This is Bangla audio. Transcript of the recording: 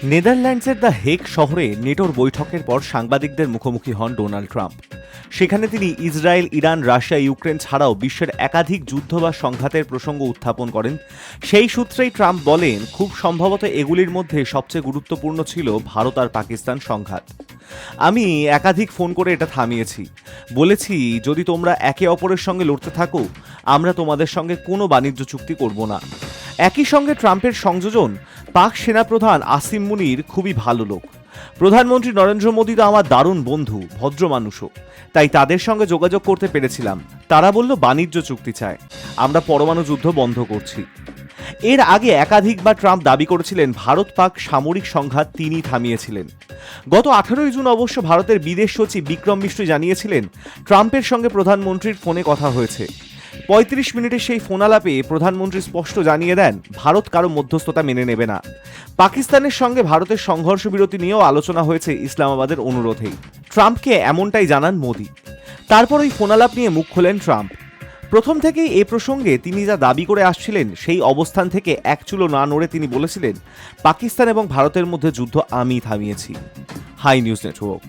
নেদারল্যান্ডসের দ্য হেগ শহরে নেটোর বৈঠকের পর সাংবাদিকদের মুখোমুখি হন ডোনাল্ড ট্রাম্প। সেখানে তিনি ইসরায়েল, ইরান, রাশিয়া, ইউক্রেন ছাড়াও বিশ্বের একাধিক যুদ্ধ বা সংঘাতের প্রসঙ্গ উত্থাপন করেন। সেই সূত্রেই ট্রাম্প বলেন, খুব সম্ভবত এগুলির মধ্যে সবচেয়ে গুরুত্বপূর্ণ ছিল ভারত আর পাকিস্তান সংঘাত। আমি একাধিক ফোন করে এটা থামিয়েছি, বলেছি যদি তোমরা একে অপরের সঙ্গে লড়তে থাকো, আমরা তোমাদের সঙ্গে কোনো বাণিজ্য চুক্তি করব না। একই সঙ্গে ট্রাম্পের সংযোজন, পাক সেনাপ্রধান আসিম মুনির খুবই ভালো লোক। প্রধানমন্ত্রী নরেন্দ্র মোদী তো আমার দারুণ বন্ধু, ভদ্র মানুষও, তাই তাদের সঙ্গে যোগাযোগ করতে পেরেছিলাম। তারা বলল বাণিজ্য চুক্তি চায়, আমরা পরমাণু যুদ্ধ বন্ধ করছি। এর আগে একাধিকবার ট্রাম্প দাবি করেছিলেন ভারত পাক সামরিক সংঘাত তিনি থামিয়েছিলেন। গত 18 জুন অবশ্য ভারতের বিদেশ সচিব বিক্রম মিশ্র জানিয়েছিলেন ট্রাম্পের সঙ্গে প্রধানমন্ত্রীর ফোনে কথা হয়েছে। 35 মিনিটের সেই ফোনালাপে প্রধানমন্ত্রী স্পষ্ট জানিয়ে দেন ভারত কারো মধ্যস্থতা মেনে নেবে না। পাকিস্তানের সঙ্গে ভারতের সংঘর্ষ বিরতি নিয়েও আলোচনা হয়েছে ইসলামাবাদের অনুরোধেই। ট্রাম্পকে এমনটাই জানান মোদি। তারপর ওই ফোনালাপ নিয়ে মুখ খোলেন ট্রাম্প। প্রথম থেকেই এ প্রসঙ্গে তিনি যা দাবি করে আসছিলেন সেই অবস্থান থেকে এক চুলো না নড়ে তিনি বলেছিলেন, পাকিস্তান এবং ভারতের মধ্যে যুদ্ধ আমি থামিয়েছি। High news network.